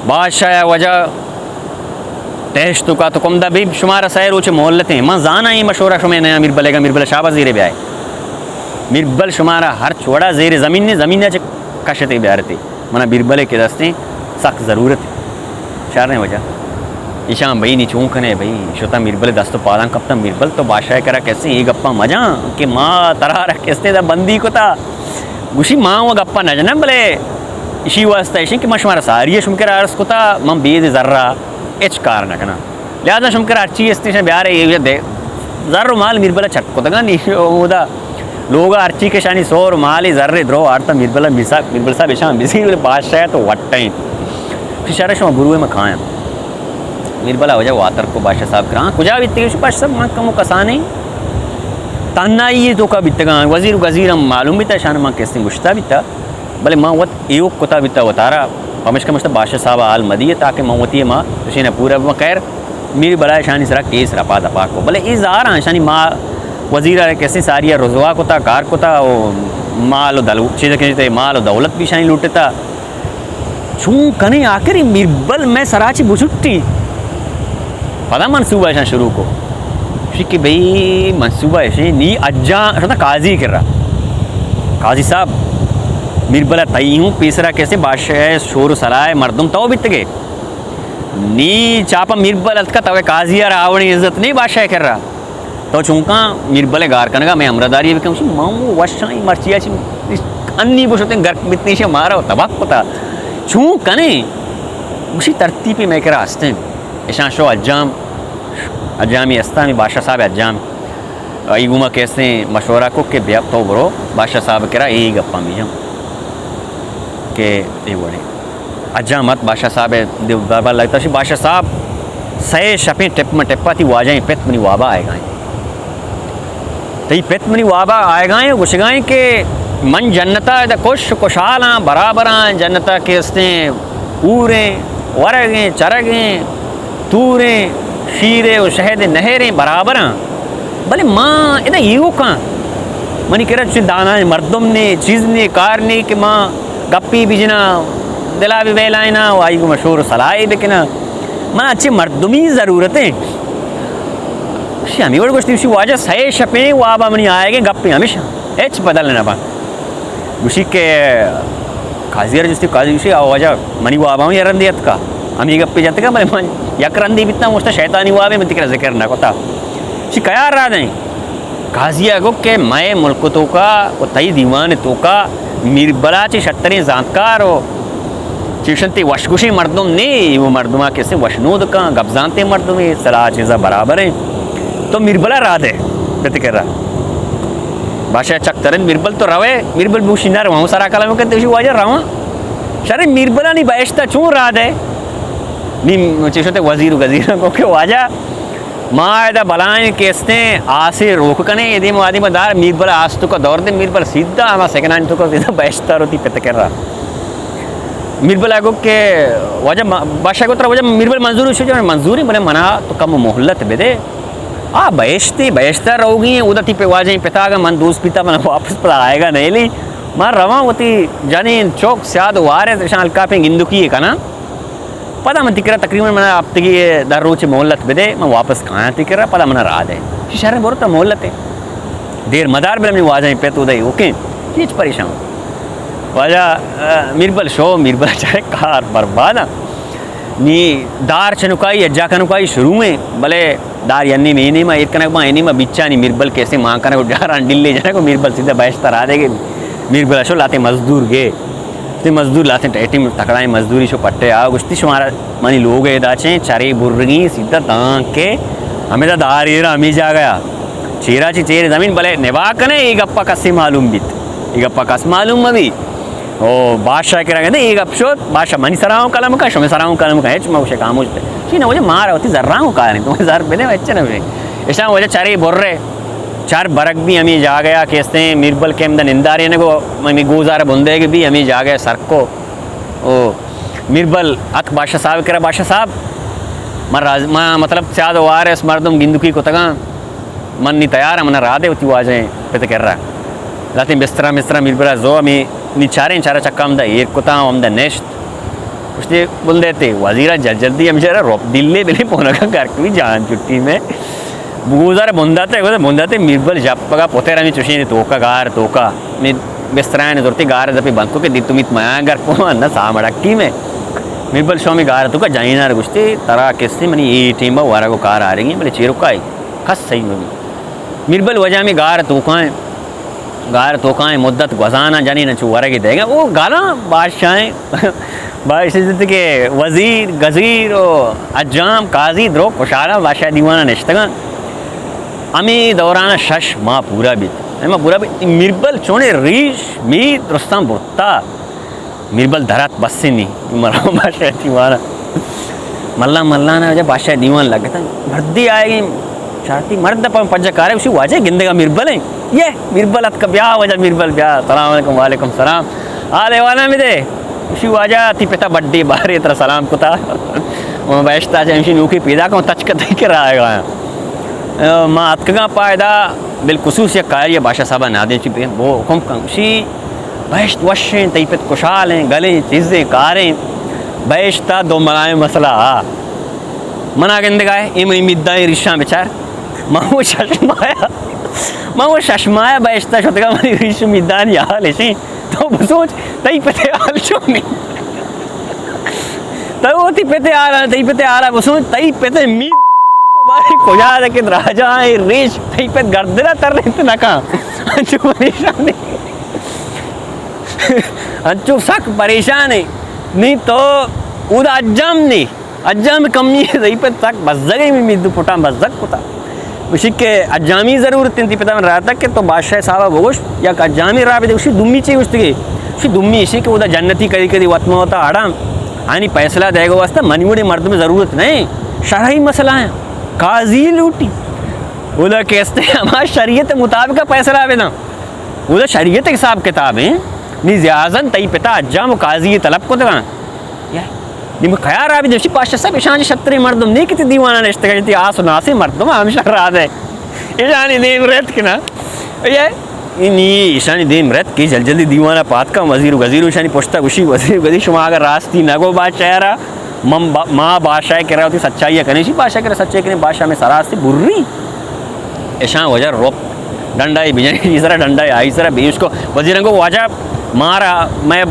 बादशाह वजह टेस्ट तो का तो कम दा भी शुमारा सैर उचे मोहल्लते हैं जाना ही मशवरा शुमे नया मिरबलेगा मिरबल शाबाज ज़ीरे ब्याए मिरबल शुमारा हर छोड़ा ज़ेर ज़मीन ने ज़मीन कशते ब्यारते मना बिरबले के दस्ते सख्त ज़रूरत है शार ने वजह ईशान भाई नी चूंकने भाई शोता मिरबल दस्तो पाला कब मिरबल तो बादशाह करा कैसे ये गप्पा मजा कि माँ तरह कैसे बंदी को था गुशी माँ वो गप्पा न जना भले इसी वास्ता इसी कि मशमारा सारी शुमकर अर्स को था मम बेद ज़र्रा एच कार न कना लिहाजा शुमकर अर्ची स्टेशन ब्याह रहे दे ज़र्र माल मिरबला छट को तगा नहीं उदा लोग अर्ची के शानी सोर माल ही ज़र्रे द्रो आरता मिरबला मिसा मिरबल साहब इशान बिसी बादशाह तो वट्टाई फिर शारे शुमा गुरुए में खाया मिरबला वजह वातर को बादशाह साहब करा कुजा बित्ते बादशाह सब माँ कमो कसाने ताना ये तो का बित्तगा वजीर गजीर मालूम भी था शान माँ कैसे गुश्ता भी था भले माँ वत एवं कोता बिता वतारा कमश कमश बादशाह साहब आल मदी ताकि मवती माँ तो पूरा खैर मेरी बड़ा शानी सरा केस रपा दपा को भले इस आ रहा शानी माँ वजीर कैसे सारी रोजवा को था कार को था वो माल दल चीज़ के माल दौलत भी शानी लूटता छू कने आखिर मिरबल मैं सराची बुछुट्टी पता मनसूबा ऐसा शुरू को कि भाई मनसूबा ऐसे नी अज्जा काजी कर रहा काजी साहब मिरबला तई हूँ पेसरा कैसे बादशाह शोर सलाह मर्दम तो बित गए नी चापा मिरबल का तवे काजिया रावणी इज्जत नहीं बादशाह कर रहा तो चूंका मिरबले गार कनगा मैं अमरदारी भी कहूँ माऊ वशाई मर्चिया अन्नी बुशते घर बितनी से मारा तबाक पता छू कने उसी तरतीब पे मैं करा हंसते ऐसा शो अज्जामी अस्तामी बादशाह साहब अज्जाम ईगुमा कैसे मशवरा को के ब्याप तो बरो बादशाह साहब करा यही गप्पा मीजम के ये बोले अज्जा मत बादशाह साहब देव दरबार लगता है बादशाह साहब सहे शपे टिप में टिप्पा थी वाजाएँ पेत मनी वाबा आएगा तो ये पेत मनी वाबा आएगा कुछ गाएँ के मन जन्नता खुश खुशहाल बराबर जन्नता के उसने ऊरें वरगें चरगें तूरें शीरे और शहद नहरें बराबर भले माँ इधर ये कहाँ मनी कह रहा दाना मर्दम ने चीज़ ने कार ने कि माँ गप्पी बिजना दिला भी बेलाए ना वाई को मशहूर सलाह बिकना माँ अच्छी मर्दमी ज़रूरतें हमें बड़ी कुछ वाजा सहे शपे वाबा मनी आएंगे गप्पे हमेशा एच बदल लेना पा उसी के काजियर जिसकी काजी उसी आवाजा मनी वाबा हूँ यरंदियत का हम ये गप्पे जाते का मैंने मन यकरंदी इतना मुझता शैतानी वाबे में तिकरा जिक्र ना कोता सी क्या रहा नहीं काजिया को के मैं मुल्क तो का वो तई दीवान तो का मिरबला चे शत्तरे जानकार हो चिशंती वशकुशी मर्दम ने वो मर्दमा कैसे वशनूद का गब्जानते मर्दम में सलाह चीज़ा बराबर है तो मिरबला रात है प्रति कर रहा बादशाह चक्तरन मिरबल तो रवे मिरबल बूशिनार वहाँ सारा कला में कहते वाजा रवा शरे मिरबला नहीं बैठता चूँ रात है नी चिशंते वजीर गजीर को के वाजा मायदा बलाएं केसते आसे रोक कने यदि मादी मदार मिरबला आस्तु का दौर दे मिरबल सीधा हमारा सेकंड हैंड तो का सीधा बैठता रोती प्रति कर रहा मिरबल आगो के वजह बादशाह को तरह वजह मिरबल मंजूरी से जो मंजूरी बने मना तो कम मोहल्लत बेदे बहशता रहोगी उधर थी पे वाजे पिता का मन दूस पिता मन वापस पता आएगा नहीं ली मार रवा होती जाने चौक स्याद वारे तो हल्का पे गिंदुकी का ना पता मैं तिकरा तकरीबन मैंने आप तक ये दर रोज मोहल्लत बेदे मैं वापस कहाँ तिकरा पता मैंने रात है शहर में बोलता मोहल्लत है देर मदार बेल में वाजे पे तो उदय ओके चीज परेशान वाजा मिरबल शो मिरबल चाहे कार बर्बाद नी दार चनुकाई अज्जा कनुकाई शुरू में भले दार यन्नी में नहीं मैं एक कनक माँ नहीं मैं बिच्चा नहीं मिरबल कैसे माँ कनक को जा रहा डिल्ले जाने को मिरबल सीधा बैठता रहा देगे मिरबल शो लाते मजदूर गे ते मजदूर लाते टैटी में तकड़ाए मजदूरी शो पट्टे आ गुस्ती शुमारा मानी लोग है दाचे चारे बुर्रगी सीधा तांग के हमें तो दार ये हमें जा गया चेरा ची चेरे जमीन भले निभा कने एक गप्पा कस्से मालूम बीत एक गप्पा कस मालूम अभी ओ बादशाह के रंगे एक अपशोत बादशाह मनी सराहूँ कलम का शमे सराहूँ कलम का हेच मैं उसे काम होते शी ना मुझे मार होती जर्रा हूँ कहा नहीं तुम्हें ज़र बेले अच्छे ना मुझे ऐसा मुझे चारे बोर्रे चार बरक भी हमें जा गया कैसे मिरबल के अंदर निंदारी ने को मम्मी गुजार बुंदे के भी हमें जा गए सर को ओ मिरबल अक बादशाह साहब करा बादशाह साहब मर राज माँ मतलब चाद वार है मर्दम गिंदुकी को तगा मन नहीं तैयार है मन राधे होती वाजें पे कर रहा लाते बिस्तरा मिरबला जो हमें निचारे चारा चक्का हम एक कुता हम नेश्त उसने बोल देते वजीरा जल्दी हम जरा रोप दिल्ली बिल्ली पोना का घर की जान छुट्टी में गुजार बुंदाते मिर्बल जप्पगा पोतेरा में चुशी तोका गार तोका में बिस्तरायन जोरती गार जपी बंको के दितुमित माया घर को अन्ना सामड़क्की में मिर्बल शोमी गार तोका जाइनार गुस्ते तरा किस्से मनी ये टीम वारा को कार आ रही है बोले चेरुकाई खस सही में मिर्बल वजह में गार तोकाएं मुद्दत गजाना जानी न चुवारा की देगा वो गाना बादशाहें बादशाह के वजीर गजीर और अज्जाम काजी द्रो कुशारा बादशाह दीवाना निश्तगा अमी दौराना शश माँ पूरा बीत मिर्बल चोने रीश मीत रुस्तम बुर्ता मिर्बल धरात बस्से नहीं मरा बादशाह दीवाना मल्ला ना जब बादशाह दीवान लग गया था भर्दी आएगी चाहती मर्द पर पंचकार उसी वाजे गिंदेगा मिर्बल है ये मिर्बल का ब्याह वजह मिर्बल ब्याह सलाम अलैकुम वालेकुम सलाम आ देवाना में दे उसी वाजा ती पिता बड्डी बारे तरह सलाम को था वो बैठता जैसी नूकी पैदा को तच कर देख रहा है माँ अतका पायदा बिलखसूस या कार्य भाषा साबा ना दे चुके वो हुक्म कंशी बैश्त वशें तयपत खुशहाल हैं गले चीज़ें कारें बैश्ता दो मलाए मसला मना गिंदेगा है इम मिद्दा रिश्ता बेचार माँ शशमाया बैश्ता शतगा मनी रिश्ता मिद्दान याल ऐसे तो सोच तई पते आल चोनी तो वो ती पते आ रहा वो सोच तई पते मी बारी कोजा के राजा है रेश तई पे गर्दना तर रहे थे ना कहाँ अंचु परेशान है अंचु सक परेशान है नहीं तो उदा अज्जाम कमी है तई पे तक बज़्ज़गे में मिद्दु पुटा बज़्ज़ग पुटा उसी के अज्जामी ज़रूरत थी पता में रहा था कि तो बादशाह साहब वोश या अज्जामी रहा उसी दुम्मी चाहिए उसी दुम्मी इसी के उदा जन्नती करी वत्मा होता आराम आनी फैसला देगा वास्ता मनीमुड़ी मर्द में ज़रूरत नहीं शरही मसला है काजी लूटी उदा कहते हमारा शरीयत मुताबिक फैसला आवे ना उदा शरीयत हिसाब किताब है नी ज़्याज़न तई पिता अज्जाम काजी तलब को दगा निम खयार आबी देशी पाशा सब ईशानी शत्रु मर्दम नहीं कितनी दीवाना निश्चित करती आसुनासी मर्दम हमेशा रात है ईशानी देम रहत के ना ये इन्हीं ईशानी देम रहत की जल्दी दीवाना पात का वजीर गजीर ईशानी पुछता उसी वजीर गजीर शुमा अगर रास्ती नगो बादशाह रहा माँ बादशाह कह रहा होती सच्चाई है कनेशी बादशाह कह सच्चाई कने बादशाह में सरास्ती बुर्री ईशान वजह रोप डंडाई बिजनी इस तरह डंडाई आई इस तरह भी उसको वजीर को वाजा मारा मैं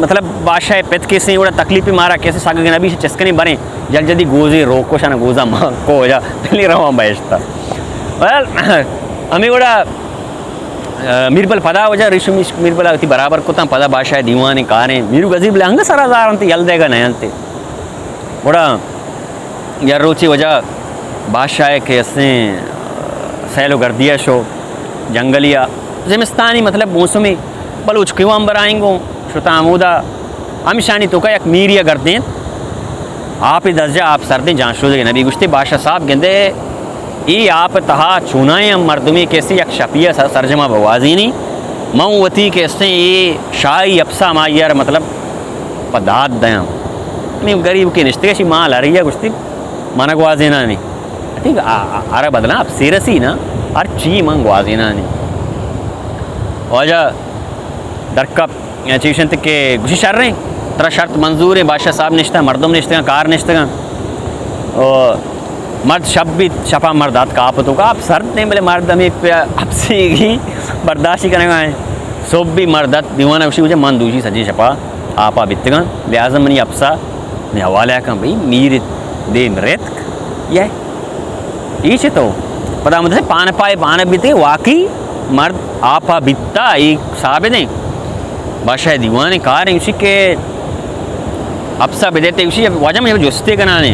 मतलब बादशाह पेत कैसे उड़ा तकलीफ मारा कैसे सागर नबी से चस्कनी बने जल्दी गोजे रोको शाना गोजा माँ को हो जा पहले रहा बैठता वेल हमें उड़ा मिर्बल पदा वजह ऋषि मिर्बल होती बराबर को था पदा बादशाह दीवाने कारें मीरू गजीब लंग सारा जार अंत यल देगा नहीं अंते उड़ा यार रोची वजह बादशाह कैसे सैलो कर दिया शो जंगलिया जिमिस्तानी मतलब मौसमी बल उचकी अंबर आएंगो शुता आमूदा अमिशानी तो का एक मीरिया कर दें आप ही दर्जा आप सर्दे जान शुरू नबी गुश्ती बादशाह साहब गेंदे ये आप तहा चुनाएं हम मर्दमी कैसी एक शपिया सरजमा बवाजीनी मऊवती कैसे ये शाही अफसा मायर मतलब पदात दया नहीं गरीब की निश्ते कैसी माल आ रही है गुश्ती माना गवाजीना नहीं ठीक आरा बदला आप सीरसी ना हर ची मंग गवाजीना नहीं वजह दरकब चीशन तक के गुशी शर रहे तरह शर्त मंजूर है बादशाह साहब निश्ता मर्दम निश्ता कार निश्ता और मर्द शब भी शपा मर्दात का आप तो का आप सर्द नहीं बोले मर्द हमें आपसे ही बर्दाश्त करेगा है सब भी मर्दात दीवाना उसी मुझे मन दूसरी सजी शपा आपा बितगा लिहाजा मनी अपसा ने हवाला का भाई मीर दे मृत यह तो पता मतलब पान पाए पान बीते वाकई मर्द आपा बिता एक साबित नहीं बादशाह दीवाने कार उसी के अपसा बिदेते उसी वजह में जोस्ते का नाने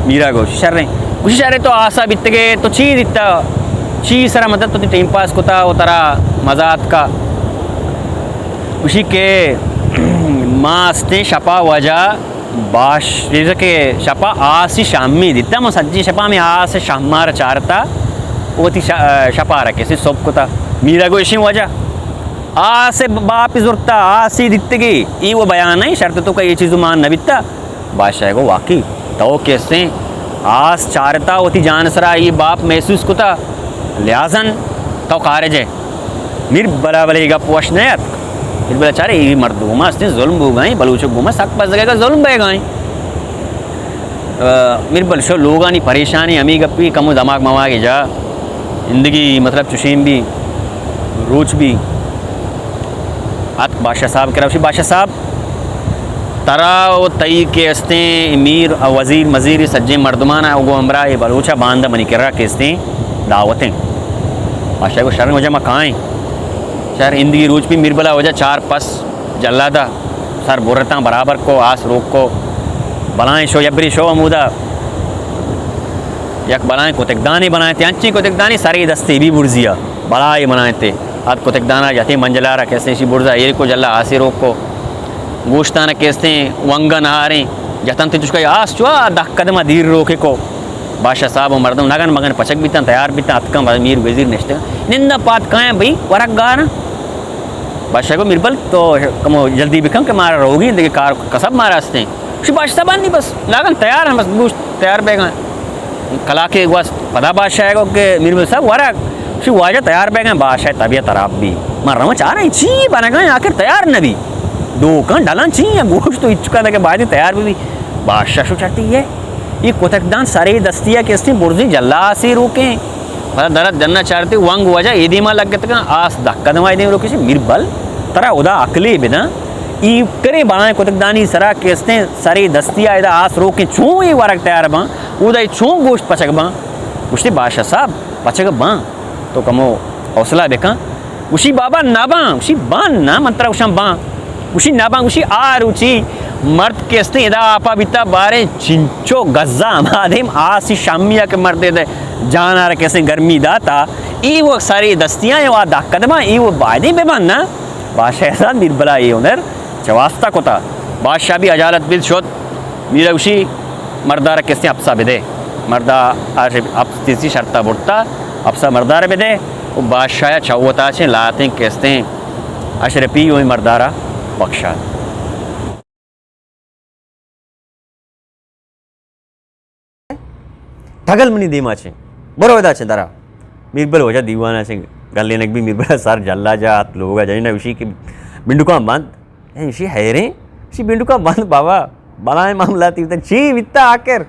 मीरा को शर रहे कुछ शर तो आशा बीत गए तो ची दिखता ची सारा मतलब तो टाइम पास को था वो तरह मजाक का उसी के मास्ते शपा वजह बाश जैसे के शपा आसी शामी दिखता मैं सज्जी शपा में आस शामार चारता वो थी शपा रखे से सब को था मीरा को इसी वजह आ से बाप जुर्ता आसी दिखते गई ये वो बयान है शर्त तो का ये चीज़ मान न बिकता बादशाह को वाकई तो कैसे आस चारता होती जान सरा ये बाप महसूस को था लिहाजन तो कारज है मिर बराबर का पोश नयत फिर बोला चारे ये मर्दूमा इसने जुल्म हो गए बलूचो गुमा सक बस जगह का जुल्म बह गए मेरे बलशो लोग आनी परेशानी अमी गप्पी कमो दमाग मवा के जा जिंदगी मतलब चुशीम भी रोच भी आत बादशाह साहब करा बादशाह साहब तरा व तई के अस्ते अमीर वज़ीर मज़ीर सज्जे मर्दमाना उगो अमरा ये बलूचा बांधा मनी कर के अस्ते दावतें बादशाह को शर्म हो जा मकाएँ सर इंदगी रूच भी मिरबला हो जा चार पस जल्लादा सर बुरता बराबर को आस रोक को बलाएँ शो यबरी शो अमूदा यक बलाएँ कोतकदानी बनाए थे अंची कोतकदानी सारी दस्ती भी बुर्जिया बलाए बनाए थे आद कोतकदाना जाते मंजलारा कैसे शी बुर्जा ये को जल्ला आसे रोक को गोश्ताना कैसे वंगन हारे जतन थे चुका आस चुआ दह कदमा धीर रोके को बादशाह साहब मर्दम नगन मगन पचक भी तैयार भी अतकम अमीर वजीर निश्चित निंदा पात कहाँ भाई वरक गाना बादशाह को मिरबल तो कमो जल्दी बिकम के मारा रहोगी देखिए कार कसब मारा हंसते उसी बादशाह बानी बस लागन तैयार है बस गोश्त तैयार बेगा कला के बस पदा बादशाह को के मिरबल साहब वरक उसी वाजा तैयार बेगा बादशाह तबीयत खराब भी मार रहा चाह रही ची बना गए आखिर तैयार न भी दो कहाँ डाला चाहिए गोश्त तो इच्छुका था के बाद ही तैयार भी बादशाह शो चाहती है ये कोतकदान सारे दस्तिया के इसने बुर्जी जल्ला से रोके दरद जन्ना चाहते वंग वजह ये दिमा लग गया आस धक्का दवाई दे रोके मिरबल तरा उदा अकले बिना ई करे बनाए कोतकदानी सरा के इसने सारे दस्तिया इधर आस रोके छू ये वारक तैयार बा उदा छू गोश्त पचक बा उसने बादशाह साहब पचक बा तो कमो हौसला देखा उसी बाबा नाबा उसी बान ना मंत्रा उषा बा उसी नाबा उसी आ रुचि मर्द के इसने इदा आपा बिता बारे चिंचो गज्जा माधेम आसी शामिया के मर्द दे जान आ रहा कैसे गर्मी दाता ई वो सारी दस्तियां ये वा दाकदमा ई वो बादी बेमान ना बादशाह ऐसा बिरबला ये उधर चवास्ता को था बादशाह भी अजालत बिल शोध मेरा उसी मर्दार कैसे अपसा बेदे मर्दा अब तीसरी शर्ता बुड़ता अपसा मर्दार बेदे वो बादशाह चौवता से लाते कैसे अशरफी वही मर्दारा बख्शा ठगल मनी देमा छे बरोदा छे दरा मिरबल हो जा दीवाना छे गले नक भी मिरबल सर जल्ला जा हाथ लोगा जाने उसी की बिंडुका बांध इसी है रे इसी बिंडुका बांध बाबा बनाए मामला थी ची वित्ता आकर